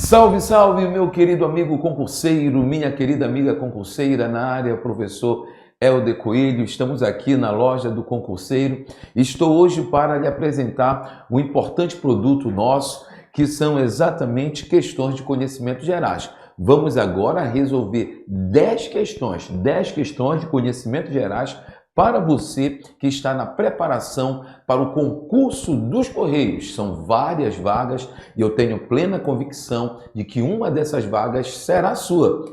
Salve, salve, meu querido amigo concurseiro, minha querida amiga concurseira na área, professor Helder Coelho. Estamos aqui na loja do concurseiro. Estou hoje para lhe apresentar um importante produto nosso, que são exatamente questões de conhecimentos gerais. Vamos agora resolver 10 questões de conhecimentos gerais para você que está na preparação para o concurso dos Correios. São várias vagas e eu tenho plena convicção de que uma dessas vagas será sua.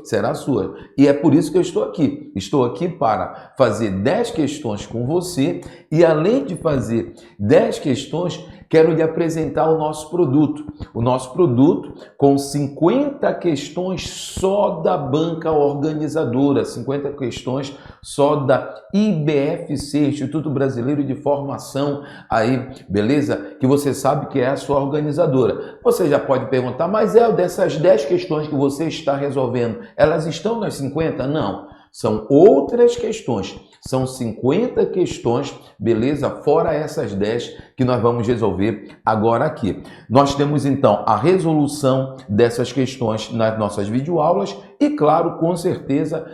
E é por isso que eu estou aqui. Estou aqui para fazer 10 questões com você e, além de fazer 10 questões, quero lhe apresentar o nosso produto. O nosso produto com 50 questões só da banca organizadora, 50 questões só da IBFC, Instituto Brasileiro de Formação, aí, beleza? Que você sabe que é a sua organizadora. Você já pode perguntar, mas dessas 10 questões que você está resolvendo, elas estão nas 50? Não. São outras questões, são 50 questões, beleza? Fora essas 10 que nós vamos resolver agora aqui. Nós temos então a resolução dessas questões nas nossas videoaulas e, claro, com certeza,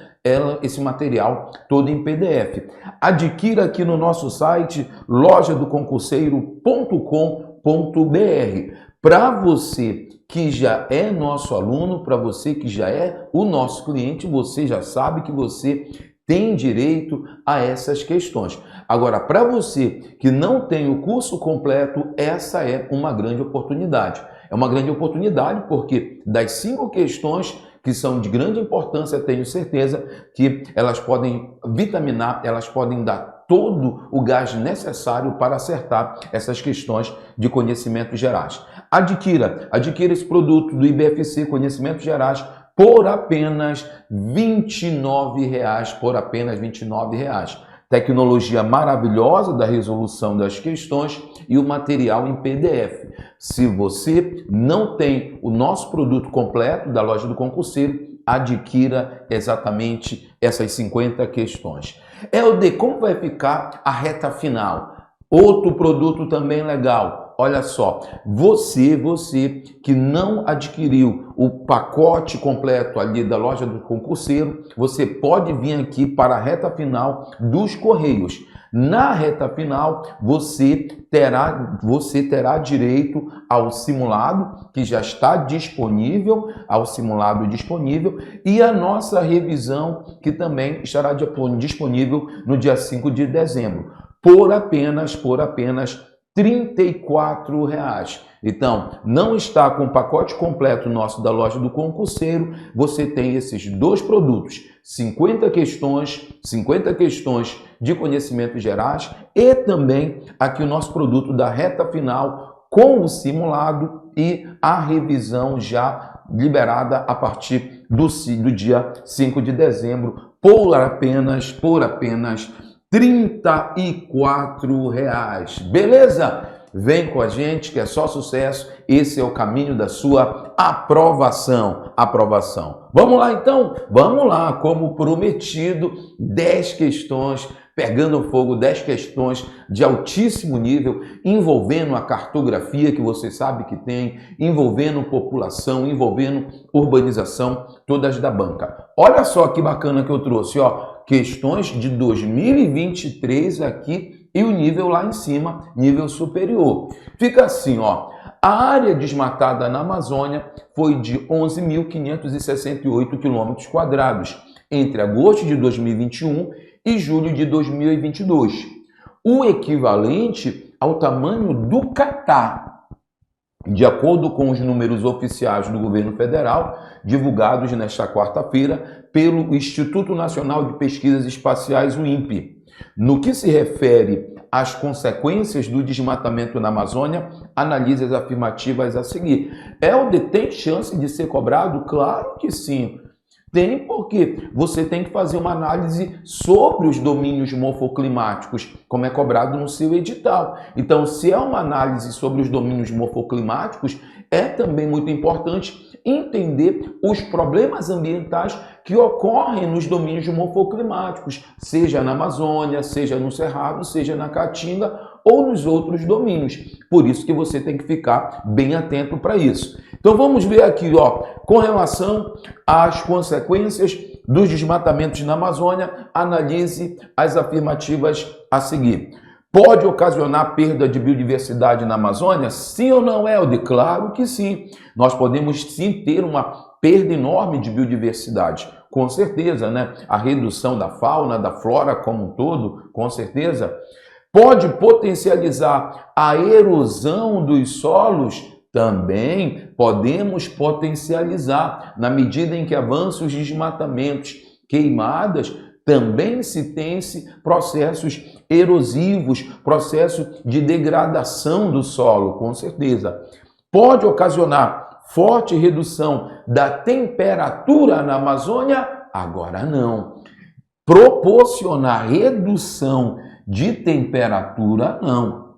esse material todo em PDF. Adquira aqui no nosso site lojadoconcurseiro.com.br. Para você que já é nosso aluno, para você que já é o nosso cliente, você já sabe que você tem direito a essas questões. Agora, para você que não tem o curso completo, essa é uma grande oportunidade. É uma grande oportunidade porque das 5 questões que são de grande importância, tenho certeza que elas podem vitaminar, elas podem dar todo o gás necessário para acertar essas questões de conhecimentos gerais. Adquira esse produto do IBFC Conhecimentos Gerais por apenas R$ 29,00, por apenas R$ 29,00. Tecnologia maravilhosa da resolução das questões e o material em PDF. Se você não tem o nosso produto completo da loja do concurseiro, adquira exatamente essas 50 questões. Helder, como vai ficar a reta final? Outro produto também legal. Olha só, você que não adquiriu o pacote completo ali da loja do concurseiro, você pode vir aqui para a reta final dos Correios. Na reta final, você terá direito ao simulado, que já está disponível, e a nossa revisão, que também estará disponível no dia 5 de dezembro, por apenas R$ 34,00. Então, não está com o pacote completo nosso da loja do concurseiro, você tem esses dois produtos, 50 questões de conhecimentos gerais e também aqui o nosso produto da reta final com o simulado e a revisão já liberada a partir do dia 5 de dezembro por apenas R$ 34,00. Beleza? Vem com a gente que é só sucesso. Esse é o caminho da sua aprovação. Vamos lá então? Vamos lá, como prometido, 10 questões pegando fogo, 10 questões de altíssimo nível, envolvendo a cartografia que você sabe que tem, envolvendo população, envolvendo urbanização, todas da banca. Olha só que bacana que eu trouxe, ó. Questões de 2023 aqui e o nível lá em cima, nível superior. Fica assim, ó. A área desmatada na Amazônia foi de 11.568 km² entre agosto de 2021 e julho de 2022. O equivalente ao tamanho do Catar, de acordo com os números oficiais do governo federal, divulgados nesta quarta-feira pelo Instituto Nacional de Pesquisas Espaciais, o INPE. No que se refere às consequências do desmatamento na Amazônia, analise as afirmativas a seguir. Helder, tem chance de ser cobrado? Claro que sim. Tem, porque você tem que fazer uma análise sobre os domínios morfoclimáticos, como é cobrado no seu edital. Então, se é uma análise sobre os domínios morfoclimáticos, é também muito importante entender os problemas ambientais que ocorrem nos domínios morfoclimáticos, seja na Amazônia, seja no Cerrado, seja na Caatinga ou nos outros domínios. Por isso que você tem que ficar bem atento para isso. Então vamos ver aqui, ó, com relação às consequências dos desmatamentos na Amazônia, analise as afirmativas a seguir. Pode ocasionar perda de biodiversidade na Amazônia? Sim ou não, Helder? Claro que sim. Nós podemos sim ter uma perda enorme de biodiversidade. Com certeza, né? A redução da fauna, da flora como um todo, com certeza. Pode potencializar a erosão dos solos? Também podemos potencializar, na medida em que avançam os desmatamentos, queimadas, também se tem-se processos erosivos, processo de degradação do solo, com certeza. Pode ocasionar forte redução da temperatura na Amazônia? Agora não. Proporcionar redução de temperatura, não.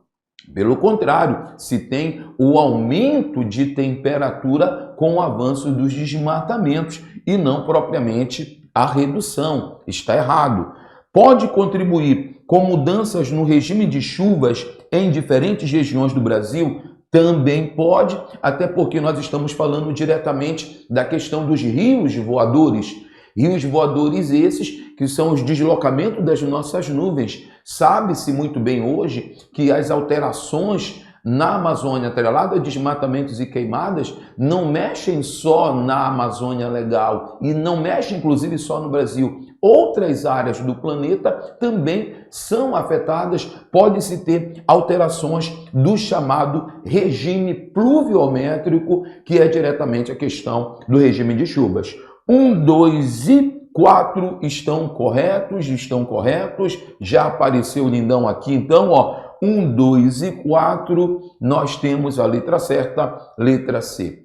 Pelo contrário, se tem o aumento de temperatura com o avanço dos desmatamentos e não propriamente a redução. Está errado. Pode contribuir com mudanças no regime de chuvas em diferentes regiões do Brasil? Também pode, até porque nós estamos falando diretamente da questão dos rios voadores. Rios voadores esses que são os deslocamentos das nossas nuvens. Sabe-se muito bem hoje que as alterações na Amazônia, atrelada a desmatamentos e queimadas, não mexem só na Amazônia legal e não mexem inclusive só no Brasil. Outras áreas do planeta também são afetadas, pode-se ter alterações do chamado regime pluviométrico, que é diretamente a questão do regime de chuvas. 1, 2 e 4 estão corretos, já apareceu o lindão aqui, então, ó, 1, 2 e 4, nós temos a letra certa, letra C.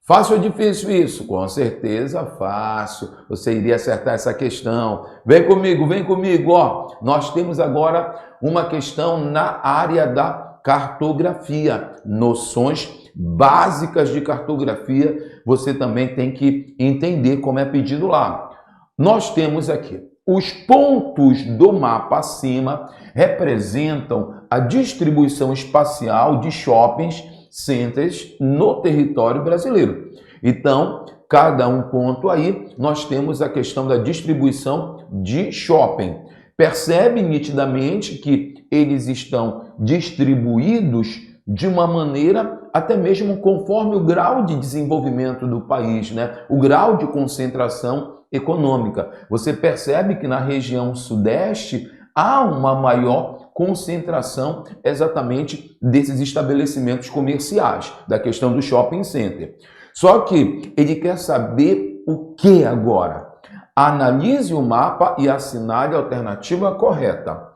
Fácil ou difícil isso? Com certeza fácil. Você iria acertar essa questão. Vem comigo, ó. Nós temos agora uma questão na área da cartografia. Noções básicas de cartografia, você também tem que entender como é pedido lá. Nós temos aqui os pontos do mapa acima representam a distribuição espacial de shoppings centers no território brasileiro. Então, cada um ponto aí, nós temos a questão da distribuição de shopping. Percebe nitidamente que eles estão distribuídos de uma maneira até mesmo conforme o grau de desenvolvimento do país, né? O grau de concentração econômica. Você percebe que na região sudeste há uma maior concentração exatamente desses estabelecimentos comerciais, da questão do shopping center. Só que ele quer saber o que agora? Analise o mapa e assinale a alternativa correta.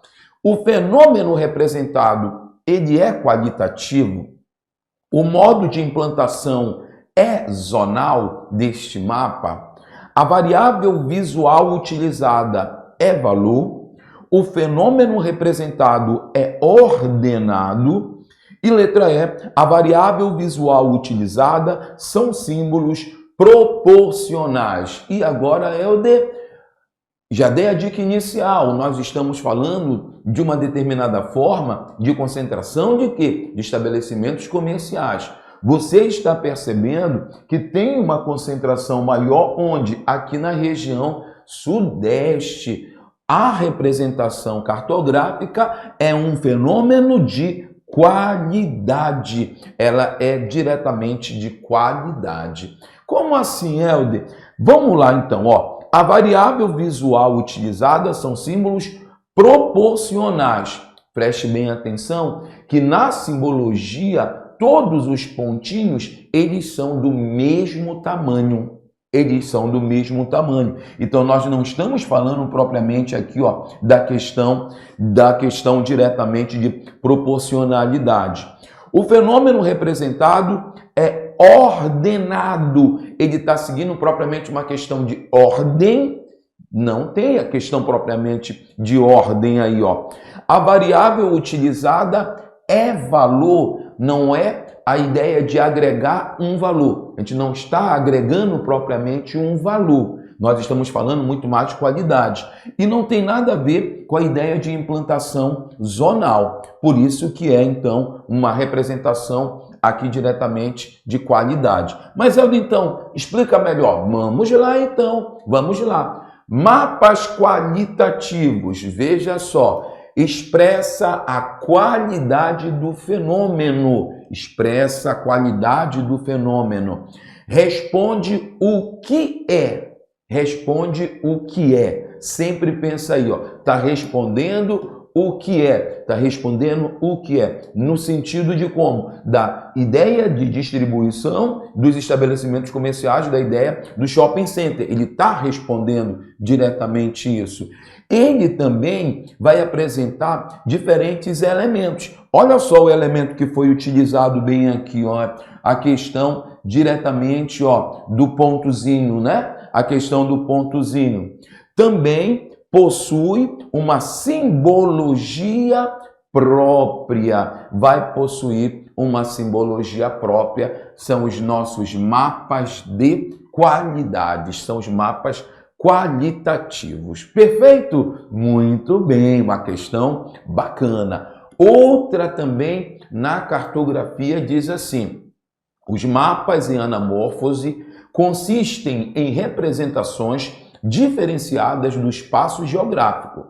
O fenômeno representado, ele é qualitativo? O modo de implantação é zonal deste mapa? A variável visual utilizada é valor? O fenômeno representado é ordenado? E letra E, a variável visual utilizada são símbolos proporcionais. E agora é o D. Já dei a dica inicial, nós estamos falando de uma determinada forma de concentração de quê? De estabelecimentos comerciais. Você está percebendo que tem uma concentração maior onde? Aqui na região sudeste. A representação cartográfica é um fenômeno de qualidade. Ela é diretamente de qualidade. Como assim, Helder? Vamos lá então, ó. A variável visual utilizada são símbolos proporcionais. Preste bem atenção que na simbologia todos os pontinhos eles são do mesmo tamanho. Então nós não estamos falando propriamente aqui, ó, da questão diretamente de proporcionalidade. O fenômeno representado é ordenado. Ele está seguindo propriamente uma questão de ordem. Não tem a questão propriamente de ordem aí, ó. A variável utilizada é valor, não é a ideia de agregar um valor. A gente não está agregando propriamente um valor. nós estamos falando muito mais de qualidade. E não tem nada a ver com a ideia de implantação zonal. Por isso que é, então, uma representação aqui diretamente de qualidade. Mas, Eldo, então, explica melhor. Vamos lá, então. Vamos lá. Mapas qualitativos, veja só, expressa a qualidade do fenômeno. Expressa a qualidade do fenômeno. Responde o que é. Responde o que é. Sempre pensa aí, ó. Tá respondendo o que é. Tá respondendo o que é. No sentido de como? Da ideia de distribuição dos estabelecimentos comerciais, da ideia do shopping center. Ele está respondendo diretamente isso. Ele também vai apresentar diferentes elementos. Olha só o elemento que foi utilizado bem aqui, ó, a questão diretamente, ó, do pontozinho, né? A questão do pontozinho. Também possui uma simbologia própria. Vai possuir uma simbologia própria. São os nossos mapas de qualidades. São os mapas qualitativos. Perfeito? Muito bem, uma questão bacana. Outra também na cartografia diz assim: os mapas em anamórfose consistem em representações diferenciadas do espaço geográfico.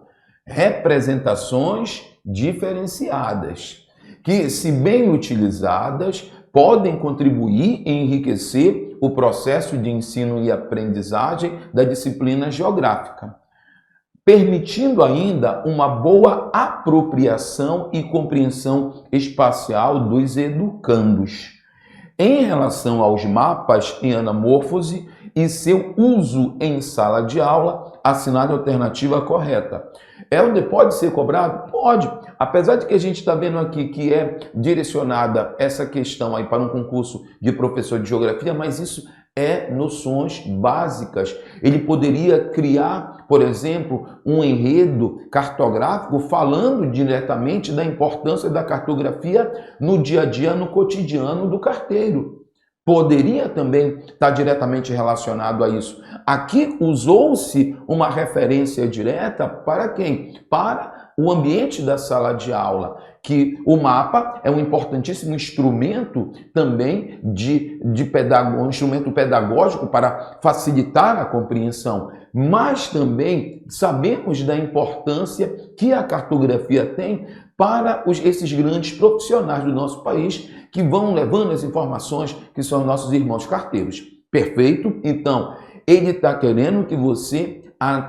Representações diferenciadas, que, se bem utilizadas, podem contribuir e enriquecer o processo de ensino e aprendizagem da disciplina geográfica, permitindo ainda uma boa apropriação e compreensão espacial dos educandos. Em relação aos mapas em anamórfose e seu uso em sala de aula, assinale a alternativa correta. Elder, pode ser cobrado? Pode. Apesar de que a gente está vendo aqui que é direcionada essa questão aí para um concurso de professor de geografia, mas isso é noções básicas. Ele poderia criar, por exemplo, um enredo cartográfico falando diretamente da importância da cartografia no dia a dia, no cotidiano do carteiro. Poderia também estar diretamente relacionado a isso. Aqui usou-se uma referência direta para quem? Para o ambiente da sala de aula, que o mapa é um importantíssimo instrumento também um instrumento pedagógico para facilitar a compreensão, mas também sabemos da importância que a cartografia tem para esses grandes profissionais do nosso país que vão levando as informações, que são nossos irmãos carteiros. Perfeito? Então, ele está querendo que você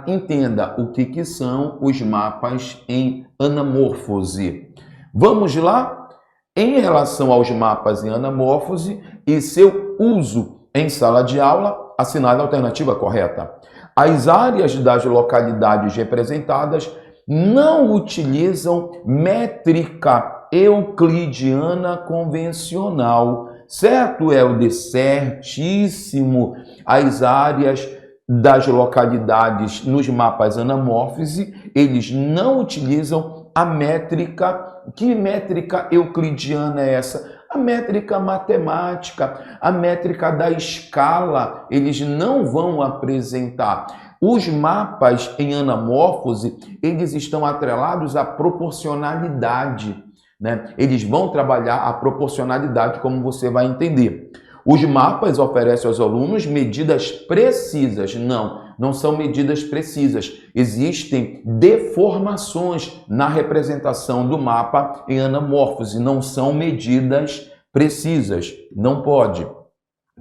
entenda o que são os mapas em anamórfose. Vamos lá? Em relação aos mapas em anamórfose e seu uso em sala de aula, assinale a alternativa correta. As áreas das localidades representadas não utilizam métrica euclidiana convencional. Certo, Helder? Certíssimo. As áreas das localidades nos mapas anamórfose, eles não utilizam a métrica. Que métrica euclidiana é essa? A métrica matemática, a métrica da escala, eles não vão apresentar. Os mapas em anamórfose, eles estão atrelados à proporcionalidade, né? Eles vão trabalhar a proporcionalidade, como você vai entender. Os mapas oferecem aos alunos medidas precisas. Não são medidas precisas. Existem deformações na representação do mapa em anamórfose. Não são medidas precisas. Não pode.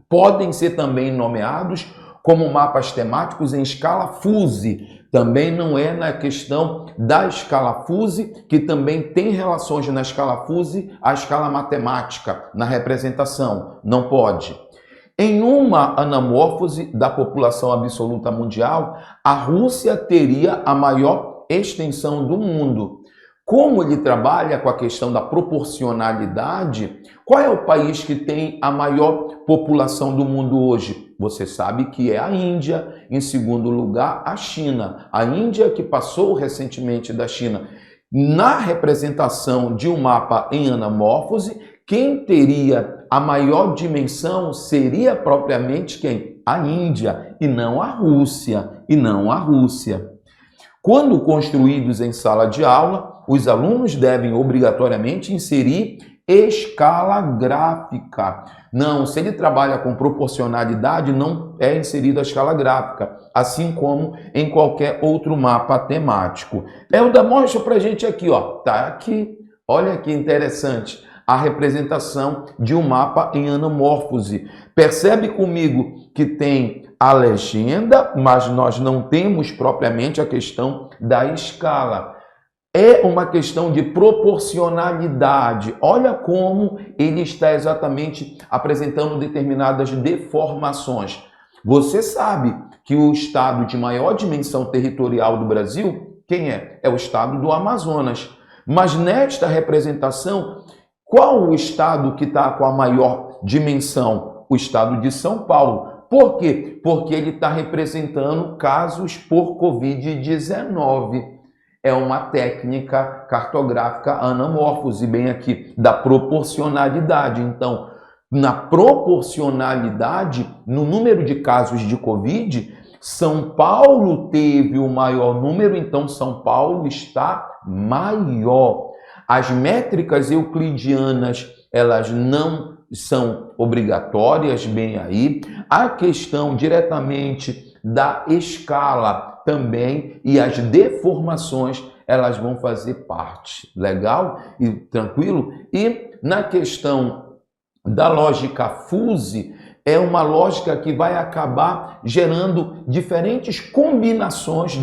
Podem ser também nomeados como mapas temáticos em escala fuse. Também não é na questão da escala fuse, que também tem relações na escala fuse à escala matemática, na representação. Não pode. Em uma anamórfose da população absoluta mundial, a Rússia teria a maior extensão do mundo. Como ele trabalha com a questão da proporcionalidade, qual é o país que tem a maior população do mundo hoje? Você sabe que é a Índia, em segundo lugar, a China. A Índia, que passou recentemente da China. Na representação de um mapa em anamórfose, quem teria a maior dimensão seria propriamente quem? A Índia e não a Rússia, Quando construídos em sala de aula, os alunos devem obrigatoriamente inserir escala gráfica. Não, se ele trabalha com proporcionalidade, não é inserida a escala gráfica, assim como em qualquer outro mapa temático. Elda, mostra pra gente aqui, ó. Tá aqui. Olha que interessante a representação de um mapa em anamórfose. Percebe comigo que tem a legenda, mas nós não temos propriamente a questão da escala. É uma questão de proporcionalidade. Olha como ele está exatamente apresentando determinadas deformações. Você sabe que o estado de maior dimensão territorial do Brasil, quem é? É o estado do Amazonas. Mas nesta representação, qual o estado que está com a maior dimensão? O estado de São Paulo. Por quê? Porque ele está representando casos por Covid-19. É uma técnica cartográfica anamórfose, bem aqui, da proporcionalidade. Então, na proporcionalidade, no número de casos de Covid, São Paulo teve o maior número, então São Paulo está maior. As métricas euclidianas, elas não são obrigatórias, bem aí. A questão diretamente da escala também e as deformações, elas vão fazer parte. Legal e tranquilo? E na questão da lógica fuse, é uma lógica que vai acabar gerando diferentes combinações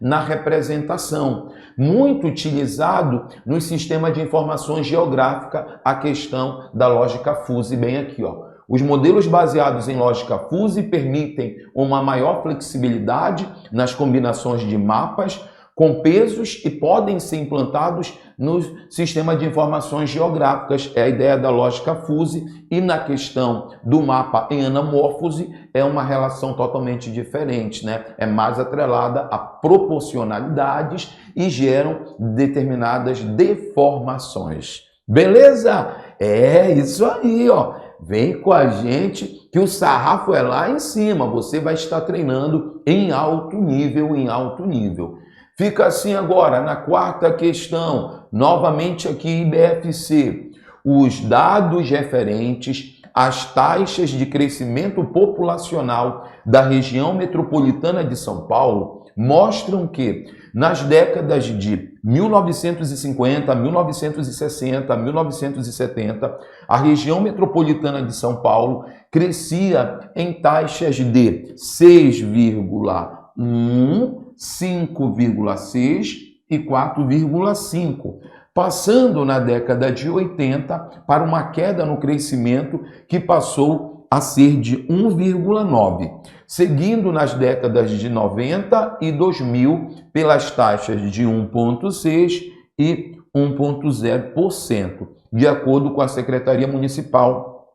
na representação. Muito utilizado no sistema de informação geográfica, a questão da lógica fuse, bem aqui, ó. Os modelos baseados em lógica fuse permitem uma maior flexibilidade nas combinações de mapas com pesos e podem ser implantados no sistema de informações geográficas. É a ideia da lógica fuse, e na questão do mapa em anamórfose é uma relação totalmente diferente, né? É mais atrelada a proporcionalidades e geram determinadas deformações. Beleza? É isso aí, ó. Vem com a gente que o sarrafo é lá em cima. Você vai estar treinando em alto nível, Fica assim agora na quarta questão. Novamente aqui IBFC. Os dados referentes às taxas de crescimento populacional da região metropolitana de São Paulo mostram que nas décadas de 1950, 1960, 1970, a região metropolitana de São Paulo crescia em taxas de 6,1, 5,6 e 4,5, passando na década de 80 para uma queda no crescimento que passou a ser de 1,9, seguindo nas décadas de 90 e 2000 pelas taxas de 1,6 e 1,0%, de acordo com a Secretaria Municipal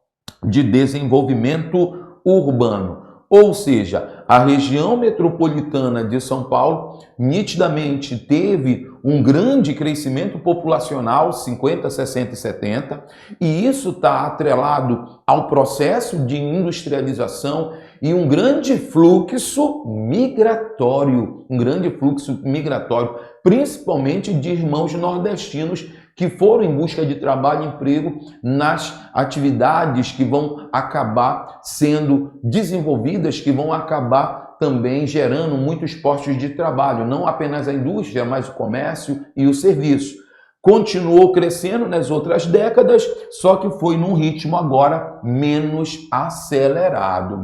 de Desenvolvimento Urbano. Ou seja, a região metropolitana de São Paulo nitidamente teve um grande crescimento populacional, 50, 60 e 70, e isso está atrelado ao processo de industrialização e um grande fluxo migratório, principalmente de irmãos nordestinos que foram em busca de trabalho e emprego nas atividades que vão acabar sendo desenvolvidas, que vão acabar também gerando muitos postos de trabalho, não apenas a indústria, mas o comércio e o serviço. Continuou crescendo nas outras décadas, só que foi num ritmo agora menos acelerado.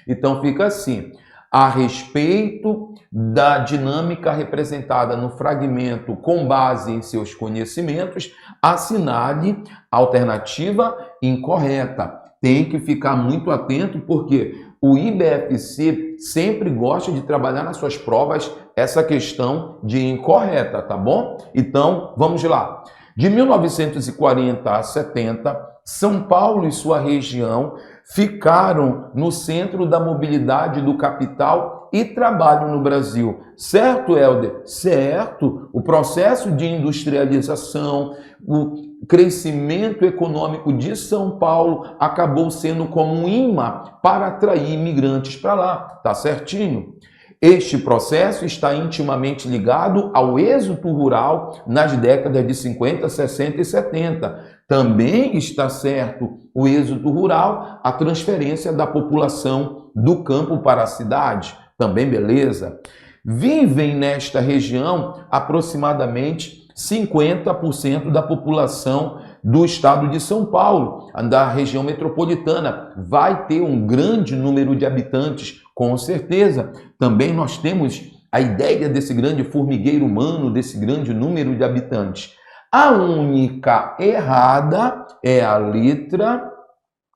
Então fica assim. A respeito da dinâmica representada no fragmento com base em seus conhecimentos, assinale a alternativa incorreta. Tem que ficar muito atento porque o IBFC sempre gosta de trabalhar nas suas provas essa questão de incorreta, tá bom? Então, vamos lá. De 1940 a 70, São Paulo e sua região ficaram no centro da mobilidade do capital e trabalho no Brasil. Certo, Helder? Certo. O processo de industrialização, o crescimento econômico de São Paulo acabou sendo como um imã para atrair imigrantes para lá. Tá certinho? Este processo está intimamente ligado ao êxodo rural nas décadas de 50, 60 e 70. Também está certo o êxodo rural, a transferência da população do campo para a cidade. Também beleza. Vivem nesta região aproximadamente 50% da população do estado de São Paulo, da região metropolitana. Vai ter um grande número de habitantes, com certeza. Também nós temos a ideia desse grande formigueiro humano, desse grande número de habitantes. A única errada é a letra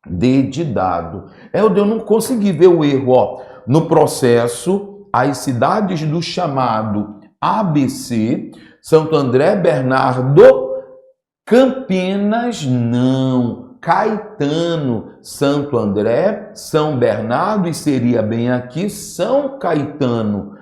D de dado. Eu não consegui ver o erro. Ó. No processo, as cidades do chamado ABC, Santo André, Bernardo, Campinas, não. Caetano, Santo André, São Bernardo e seria bem aqui São Caetano.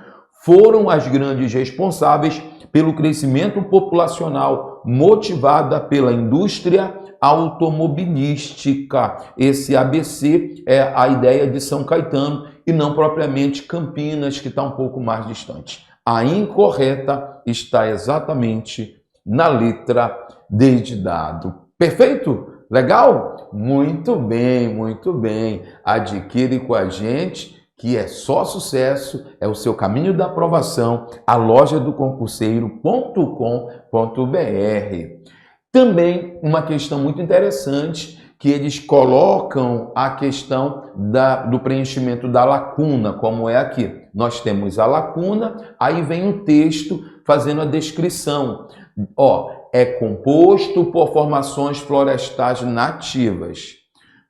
Foram as grandes responsáveis pelo crescimento populacional motivada pela indústria automobilística. Esse ABC é a ideia de São Caetano e não propriamente Campinas, que está um pouco mais distante. A incorreta está exatamente na letra D de dado. Perfeito? Legal? Muito bem, muito bem. Adquire com a gente, que é só sucesso, é o seu caminho da aprovação, a loja do concurseiro.com.br. Também uma questão muito interessante, que eles colocam a questão do preenchimento da lacuna, como é aqui. Nós temos a lacuna, aí vem um texto fazendo a descrição. Ó, é composto por formações florestais nativas.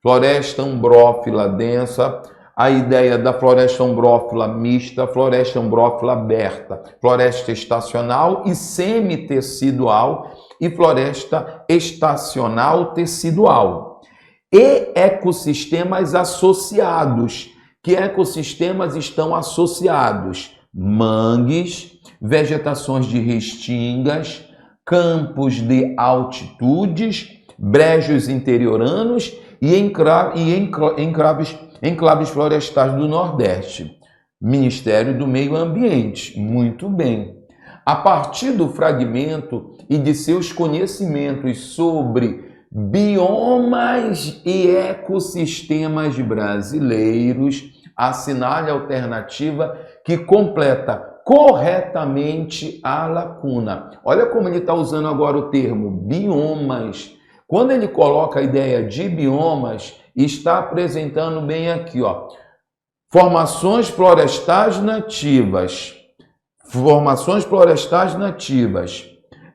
Floresta umbrófila densa, a ideia da floresta umbrófila mista, floresta umbrófila aberta, floresta estacional e semitecidual e floresta estacional tecidual. E ecossistemas associados. Que ecossistemas estão associados? Mangues, vegetações de restingas, campos de altitudes, brejos interioranos e enclaves florestais do Nordeste. Ministério do Meio Ambiente. Muito bem. A partir do fragmento e de seus conhecimentos sobre biomas e ecossistemas brasileiros, assinale a alternativa que completa corretamente a lacuna. Olha como ele está usando agora o termo biomas. Quando ele coloca a ideia de biomas, está apresentando bem aqui, ó. Formações florestais nativas. Formações florestais nativas.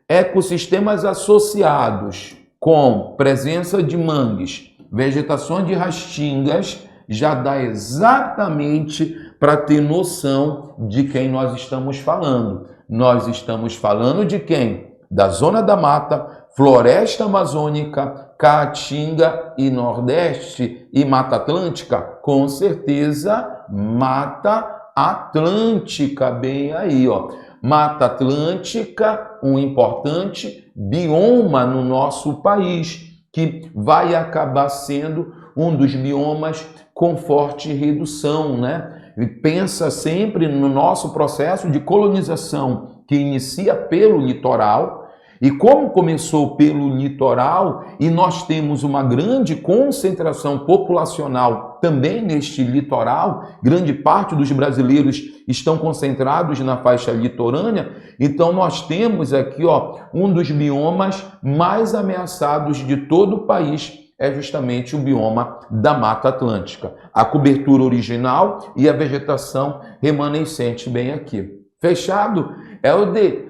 Ecossistemas associados com presença de mangues, vegetação de rastingas, já dá exatamente para ter noção de quem nós estamos falando. Nós estamos falando de quem? Da Zona da Mata, Floresta Amazônica, Caatinga e Nordeste e Mata Atlântica? Com certeza, Mata Atlântica, bem aí, ó. Mata Atlântica, um importante bioma no nosso país, que vai acabar sendo um dos biomas com forte redução, né? E pensa sempre no nosso processo de colonização, que inicia pelo litoral, e como começou pelo litoral, e nós temos uma grande concentração populacional também neste litoral, grande parte dos brasileiros estão concentrados na faixa litorânea, então nós temos aqui, ó, um dos biomas mais ameaçados de todo o país, é justamente o bioma da Mata Atlântica. A cobertura original e a vegetação remanescente bem aqui. Fechado? É o de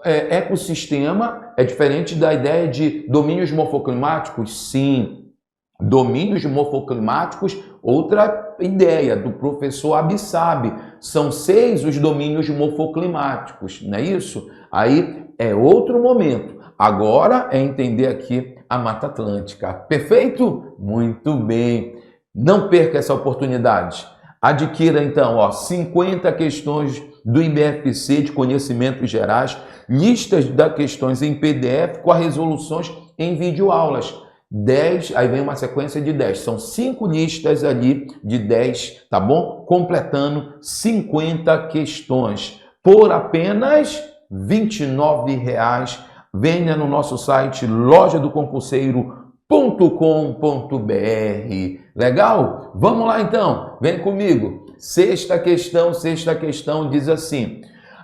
ecossistema, é diferente da ideia de domínios morfoclimáticos? Sim. Domínios morfoclimáticos, outra ideia do professor Abissab. São 6 os domínios morfoclimáticos, não é isso? Aí é outro momento. Agora é entender aqui a Mata Atlântica. Perfeito? Muito bem. Não perca essa oportunidade. Adquira então, 50 questões do IBFC de conhecimentos gerais, listas das questões em PDF com as resoluções em videoaulas. 10, aí vem uma sequência de 10. São 5 listas ali de 10, tá bom? Completando 50 questões por apenas R$ 29. Venha no nosso site lojadoconcurseiro.com.br. Legal? Vamos lá então, vem comigo. Sexta questão diz assim: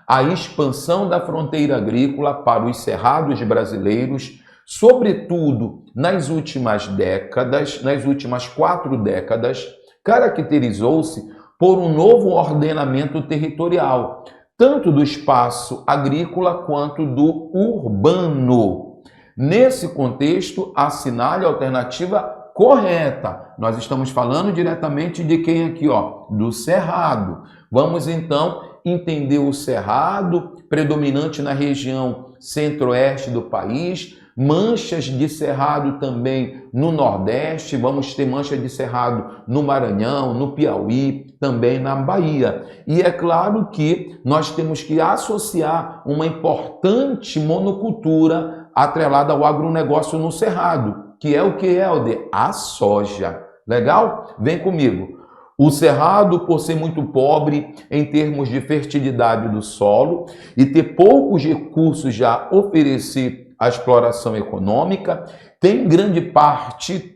a expansão da fronteira agrícola para os cerrados brasileiros, sobretudo nas últimas décadas, nas últimas 4 décadas, caracterizou-se por um novo ordenamento territorial, tanto do espaço agrícola quanto do urbano. Nesse contexto, assinale a alternativa correta. Nós estamos falando diretamente de quem aqui, do cerrado. Vamos então entender o cerrado, predominante na região centro-oeste do país, manchas de cerrado também no Nordeste, vamos ter mancha de cerrado no Maranhão, no Piauí, também na Bahia. E é claro que nós temos que associar uma importante monocultura atrelada ao agronegócio no cerrado, que é o que, Helder? A soja. Legal? Vem comigo. O cerrado, por ser muito pobre em termos de fertilidade do solo e ter poucos recursos a oferecer à exploração econômica, tem grande parte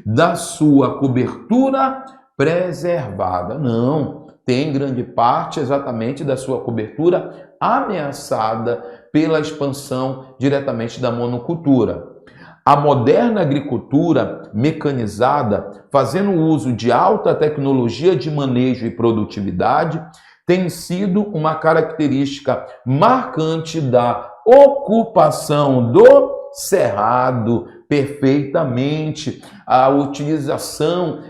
da sua cobertura preservada. Não, tem grande parte exatamente da sua cobertura ameaçada pela expansão diretamente da monocultura. A moderna agricultura mecanizada, fazendo uso de alta tecnologia de manejo e produtividade, tem sido uma característica marcante da ocupação do cerrado perfeitamente. A utilização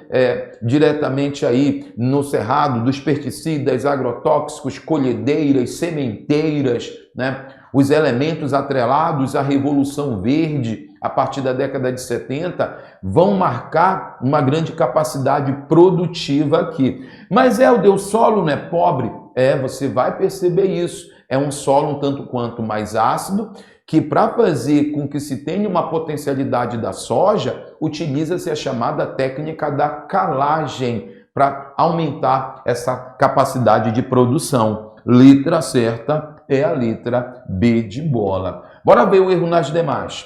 diretamente aí no cerrado dos pesticidas, agrotóxicos, colhedeiras, sementeiras, né? Os elementos atrelados à Revolução Verde, a partir da década de 70, vão marcar uma grande capacidade produtiva aqui. Mas o solo não é pobre? Você vai perceber isso. É um solo um tanto quanto mais ácido, que para fazer com que se tenha uma potencialidade da soja, utiliza-se a chamada técnica da calagem, para aumentar essa capacidade de produção. Letra certa é a letra B de bola. Bora ver o erro nas demais.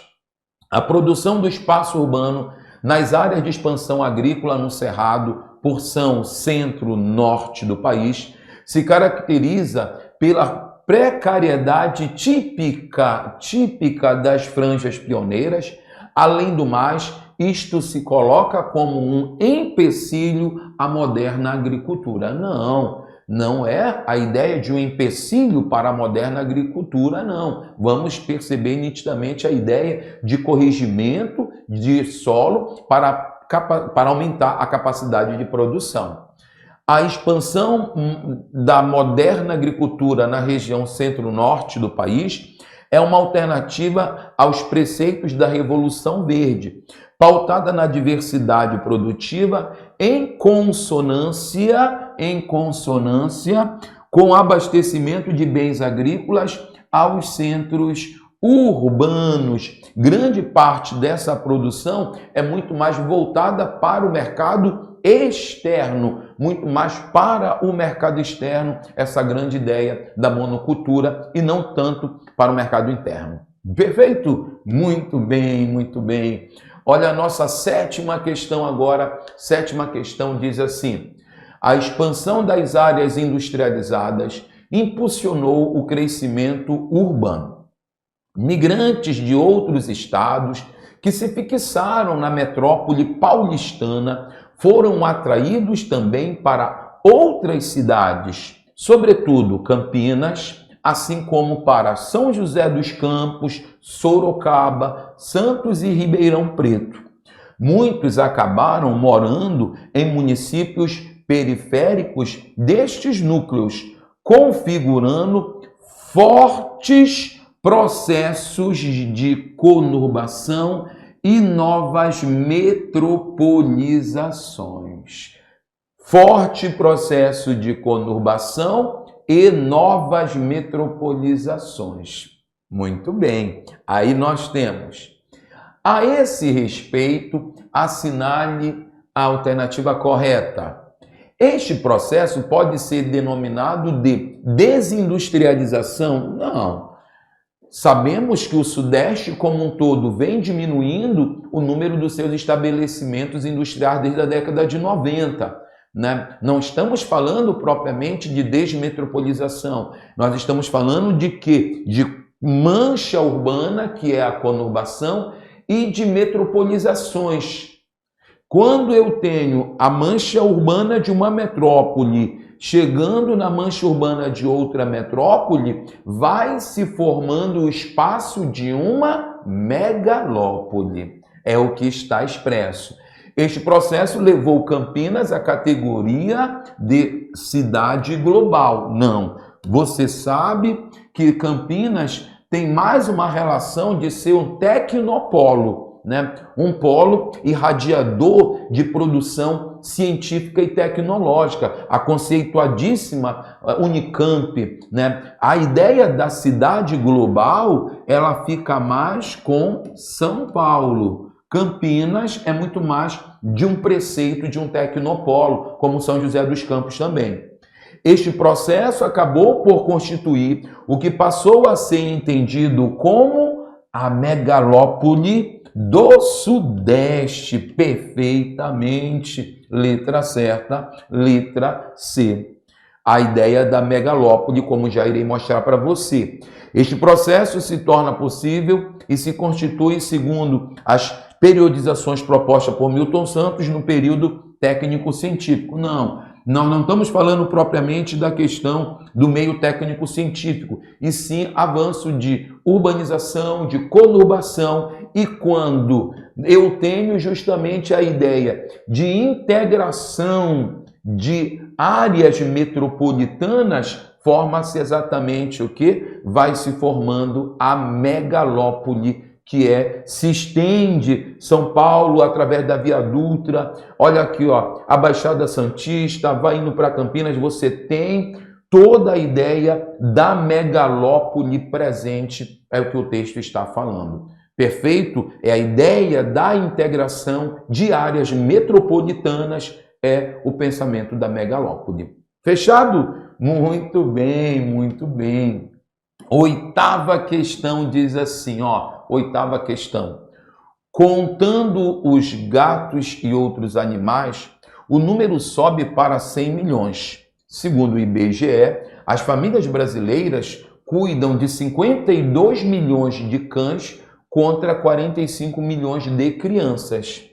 A produção do espaço urbano nas áreas de expansão agrícola no Cerrado, porção centro-norte do país, se caracteriza pela precariedade típica das franjas pioneiras. Além do mais, isto se coloca como um empecilho à moderna agricultura. Não é a ideia de um empecilho para a moderna agricultura, não. Vamos perceber nitidamente a ideia de corrigimento de solo para aumentar a capacidade de produção. A expansão da moderna agricultura na região centro-norte do país é uma alternativa aos preceitos da Revolução Verde, pautada na diversidade produtiva em consonância com o abastecimento de bens agrícolas aos centros urbanos. Grande parte dessa produção é muito mais voltada para o mercado externo, muito mais para o mercado externo, essa grande ideia da monocultura, e não tanto para o mercado interno. Perfeito? Muito bem, muito bem. Olha a nossa sétima questão agora. Sétima questão diz assim: a expansão das áreas industrializadas impulsionou o crescimento urbano. Migrantes de outros estados que se fixaram na metrópole paulistana foram atraídos também para outras cidades, sobretudo Campinas, assim como para São José dos Campos, Sorocaba, Santos e Ribeirão Preto. Muitos acabaram morando em municípios periféricos destes núcleos, configurando fortes processos de conurbação e novas metropolizações. forte processo de conurbação e novas metropolizações. Muito bem, aí nós temos, a esse respeito, assinale a alternativa correta. Este processo pode ser denominado de desindustrialização? Não. Sabemos que o Sudeste como um todo vem diminuindo o número dos seus estabelecimentos industriais desde a década de 90. Né? Não estamos falando propriamente de desmetropolização, nós estamos falando de quê? De mancha urbana, que é a conurbação, e de metropolizações. Quando eu tenho a mancha urbana de uma metrópole chegando na mancha urbana de outra metrópole, vai se formando o espaço de uma megalópole. É o que está expresso. Este processo levou Campinas à categoria de cidade global. Não. Você sabe que Campinas tem mais uma relação de ser um tecnopolo, né? Um polo irradiador de produção científica e tecnológica, a conceituadíssima Unicamp, né? A ideia da cidade global, ela fica mais com São Paulo. Campinas é muito mais de um preceito de um tecnopolo, como São José dos Campos também. Este processo acabou por constituir o que passou a ser entendido como a megalópole do Sudeste, perfeitamente, letra certa, letra C. A ideia da megalópole, como já irei mostrar para você. Este processo se torna possível e se constitui segundo as periodizações propostas por Milton Santos no período técnico-científico. Nós não estamos falando propriamente da questão do meio técnico-científico, e sim avanço de urbanização, de conurbação, e quando eu tenho justamente a ideia de integração de áreas metropolitanas, forma-se exatamente o que? Vai se formando a megalópole, que se estende São Paulo através da Via Dutra. Olha aqui, ó, a Baixada Santista, vai indo para Campinas, você tem toda a ideia da megalópole presente, é o que o texto está falando. Perfeito? É a ideia da integração de áreas metropolitanas, é o pensamento da megalópole. Fechado? Muito bem, muito bem. Oitava questão diz assim, ó, oitava questão. Contando os gatos e outros animais, o número sobe para 100 milhões. Segundo o IBGE, as famílias brasileiras cuidam de 52 milhões de cães contra 45 milhões de crianças.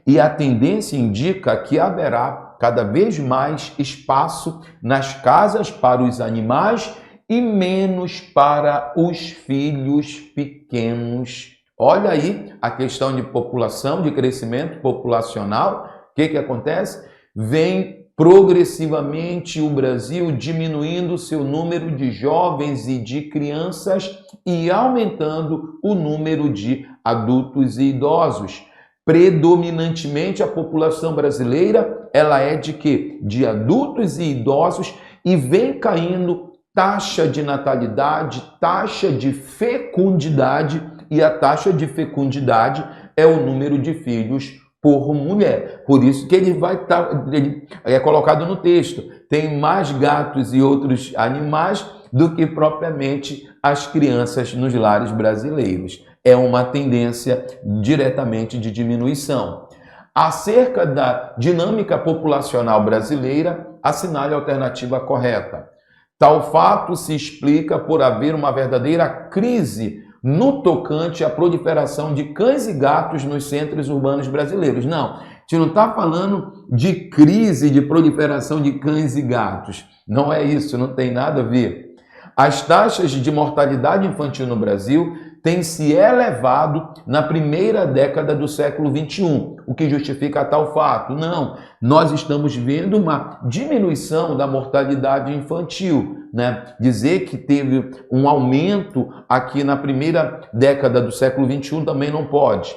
E a tendência indica que haverá cada vez mais espaço nas casas para os animais e menos para os filhos pequenos. Olha aí a questão de população, de crescimento populacional. O que acontece? Vem progressivamente o Brasil diminuindo seu número de jovens e de crianças e aumentando o número de adultos e idosos. Predominantemente a população brasileira, ela é de quê? De adultos e idosos, e vem caindo taxa de natalidade, taxa de fecundidade, e a taxa de fecundidade é o número de filhos por mulher. Por isso que ele é colocado no texto. Tem mais gatos e outros animais do que propriamente as crianças nos lares brasileiros. É uma tendência diretamente de diminuição. Acerca da dinâmica populacional brasileira, assinale a alternativa correta. Tal fato se explica por haver uma verdadeira crise no tocante à proliferação de cães e gatos nos centros urbanos brasileiros. Não, a gente não está falando de crise de proliferação de cães e gatos. Não é isso, não tem nada a ver. As taxas de mortalidade infantil no Brasil têm se elevado na primeira década do século XXI, o que justifica tal fato? Não, nós estamos vendo uma diminuição da mortalidade infantil, né? Dizer que teve um aumento aqui na primeira década do século XXI também não pode.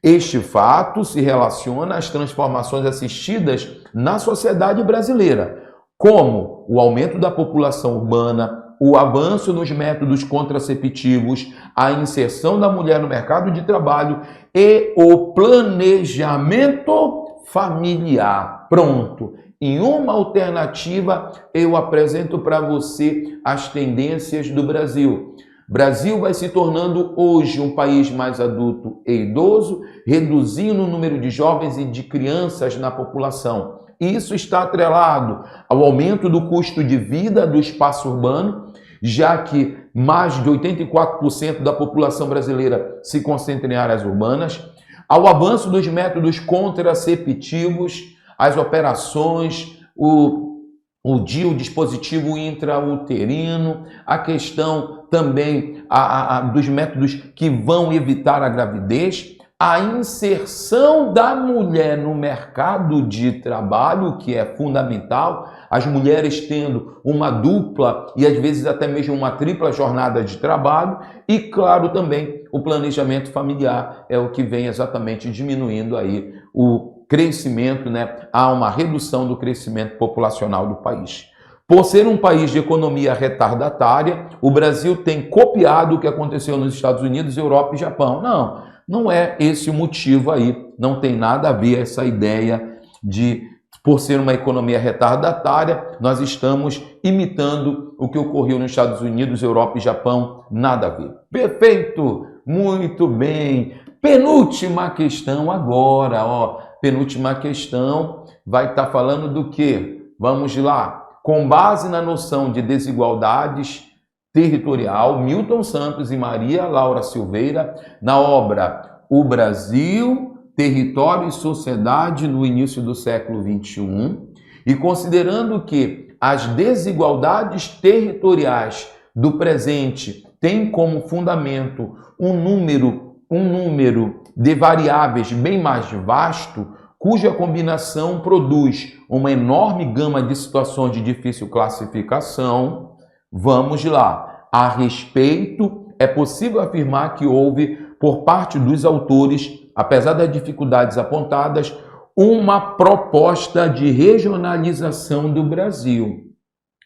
Este fato se relaciona às transformações assistidas na sociedade brasileira, como o aumento da população urbana, o avanço nos métodos contraceptivos, a inserção da mulher no mercado de trabalho e o planejamento familiar. Pronto. Em uma alternativa, eu apresento para você as tendências do Brasil. Brasil vai se tornando hoje um país mais adulto e idoso, reduzindo o número de jovens e de crianças na população. Isso está atrelado ao aumento do custo de vida do espaço urbano, já que mais de 84% da população brasileira se concentra em áreas urbanas, ao avanço dos métodos contraceptivos, as operações, o dispositivo intrauterino, a questão também dos métodos que vão evitar a gravidez, a inserção da mulher no mercado de trabalho, que é fundamental, as mulheres tendo uma dupla e às vezes até mesmo uma tripla jornada de trabalho, e claro também o planejamento familiar é o que vem exatamente diminuindo aí o crescimento, né? Há uma redução do crescimento populacional do país. Por ser um país de economia retardatária, o Brasil tem copiado o que aconteceu nos Estados Unidos, Europa e Japão. Não é esse o motivo aí, não tem nada a ver essa ideia de, por ser uma economia retardatária, nós estamos imitando o que ocorreu nos Estados Unidos, Europa e Japão, nada a ver. Perfeito, muito bem. Penúltima questão agora, penúltima questão vai estar falando do quê? Vamos lá. Com base na noção de desigualdades territorial, Milton Santos e Maria Laura Silveira, na obra O Brasil, Território e Sociedade no início do século XXI, e considerando que as desigualdades territoriais do presente têm como fundamento um número de variáveis bem mais vasto, cuja combinação produz uma enorme gama de situações de difícil classificação, vamos lá. A respeito, é possível afirmar que houve, por parte dos autores, apesar das dificuldades apontadas, uma proposta de regionalização do Brasil.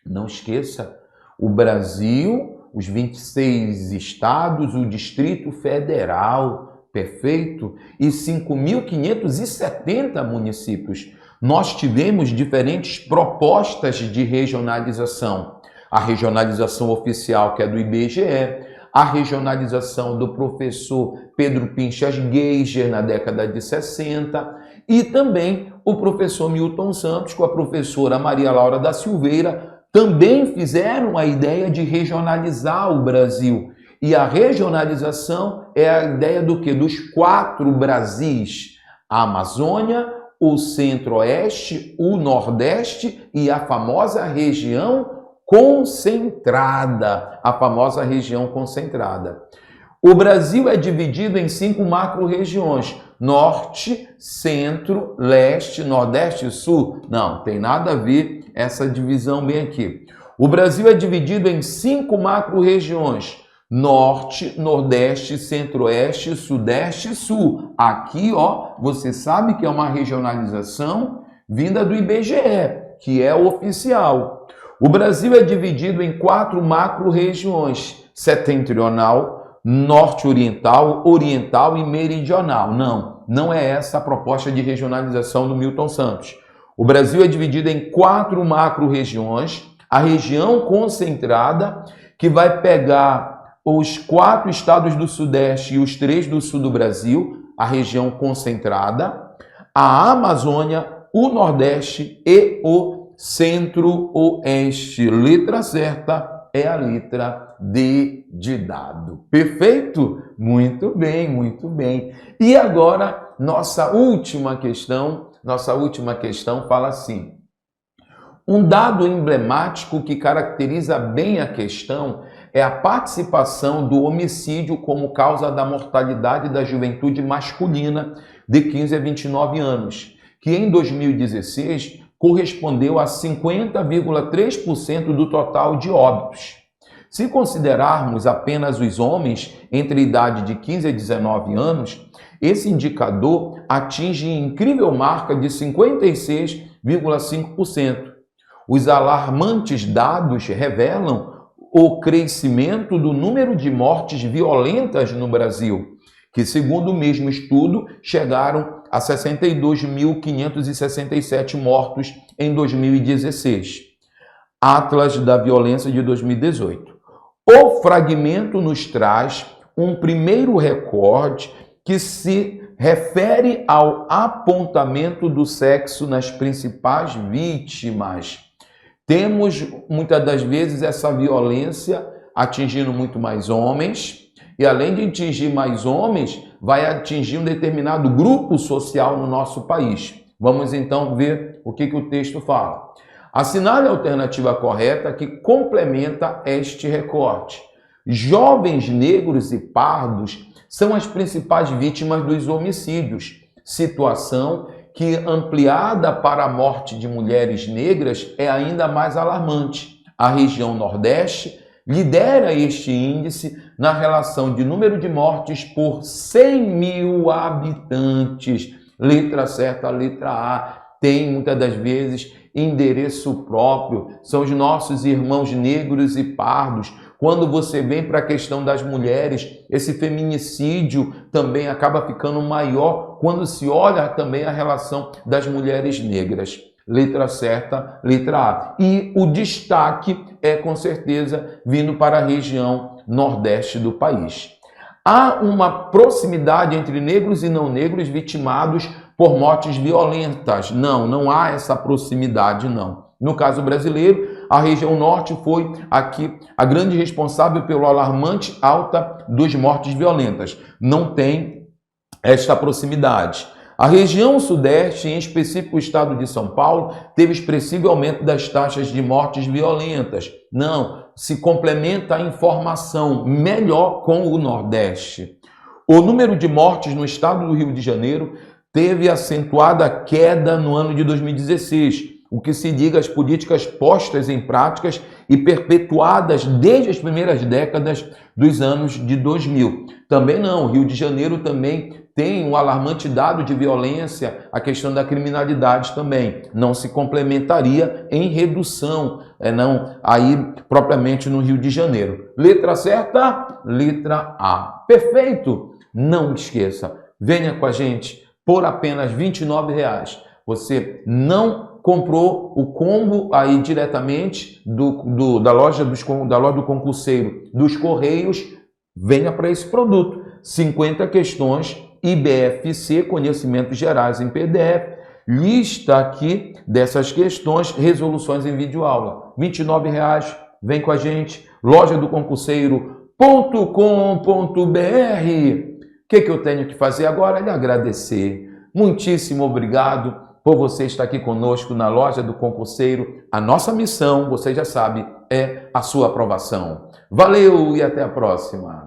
Não esqueça, o Brasil, os 26 estados, o Distrito Federal, perfeito, e 5.570 municípios. Nós tivemos diferentes propostas de regionalização. A regionalização oficial, que é do IBGE, a regionalização do professor Pedro Pinchas Geiger na década de 60, e também o professor Milton Santos com a professora Maria Laura da Silveira também fizeram a ideia de regionalizar o Brasil. E a regionalização é a ideia do quê? Dos 4 Brasis: a Amazônia, o Centro-Oeste, o Nordeste e a famosa região concentrada. A famosa região concentrada. O Brasil é dividido em 5 macro-regiões: Norte, Centro, Leste, Nordeste e Sul. Não, tem nada a ver essa divisão bem aqui. O Brasil é dividido em 5 macro-regiões: Norte, Nordeste, Centro-Oeste, Sudeste e Sul. Aqui, você sabe que é uma regionalização vinda do IBGE, que é oficial. O Brasil é dividido em 4 macro-regiões: setentrional, norte-oriental, oriental e meridional. Não é essa a proposta de regionalização do Milton Santos. O Brasil é dividido em 4 macro-regiões: a região concentrada, que vai pegar os 4 estados do Sudeste e os 3 do Sul do Brasil, a região concentrada, a Amazônia, o Nordeste e o Centro-Oeste. Letra certa é a letra D de dado. Perfeito? Muito bem, muito bem. E agora, nossa última questão fala assim: um dado emblemático que caracteriza bem a questão é a participação do homicídio como causa da mortalidade da juventude masculina de 15 a 29 anos, que em 2016 correspondeu a 50,3% do total de óbitos. Se considerarmos apenas os homens entre a idade de 15 a 19 anos, esse indicador atinge incrível marca de 56,5%. 21,5%. Os alarmantes dados revelam o crescimento do número de mortes violentas no Brasil, que, segundo o mesmo estudo, chegaram a 62.567 mortos em 2016. Atlas da Violência de 2018. O fragmento nos traz um primeiro recorde que se refere ao apontamento do sexo nas principais vítimas. Temos, muitas das vezes, essa violência atingindo muito mais homens, e além de atingir mais homens, vai atingir um determinado grupo social no nosso país. Vamos então ver o que o texto fala. Assinale a alternativa correta que complementa este recorte. Jovens negros e pardos são as principais vítimas dos homicídios, situação que, ampliada para a morte de mulheres negras, é ainda mais alarmante. A região Nordeste lidera este índice na relação de número de mortes por 100 mil habitantes. Letra certa, letra A. Tem, muitas das vezes, endereço próprio. São os nossos irmãos negros e pardos. Quando você vem para a questão das mulheres, esse feminicídio também acaba ficando maior quando se olha também a relação das mulheres negras. Letra certa, letra A. E o destaque é, com certeza, vindo para a região Nordeste do país. Há uma proximidade entre negros e não negros vitimados por mortes violentas. Não há essa proximidade, não. No caso brasileiro, a região norte foi aqui a grande responsável pelo alarmante alta das mortes violentas. Não tem esta proximidade. A região sudeste, em específico o estado de São Paulo, teve expressivo aumento das taxas de mortes violentas. Não, se complementa a informação melhor com o Nordeste. O número de mortes no estado do Rio de Janeiro teve acentuada queda no ano de 2016, o que se diga às políticas postas em práticas e perpetuadas desde as primeiras décadas dos anos de 2000. Também não, o Rio de Janeiro também tem um alarmante dado de violência, a questão da criminalidade também. Não se complementaria em redução, não aí propriamente no Rio de Janeiro. Letra certa? Letra A. Perfeito? Não esqueça, venha com a gente por apenas R$ 29. Você não comprou o combo aí diretamente da loja do concurseiro dos Correios, venha para esse produto. 50 questões IBFC, conhecimentos gerais em PDF, lista aqui dessas questões, resoluções em videoaula. R$ 29, vem com a gente, lojadoconcurseiro.com.br. O que eu tenho que fazer agora? É lhe agradecer. Muitíssimo obrigado por você estar aqui conosco na Loja do Concurseiro. A nossa missão, você já sabe, é a sua aprovação. Valeu e até a próxima.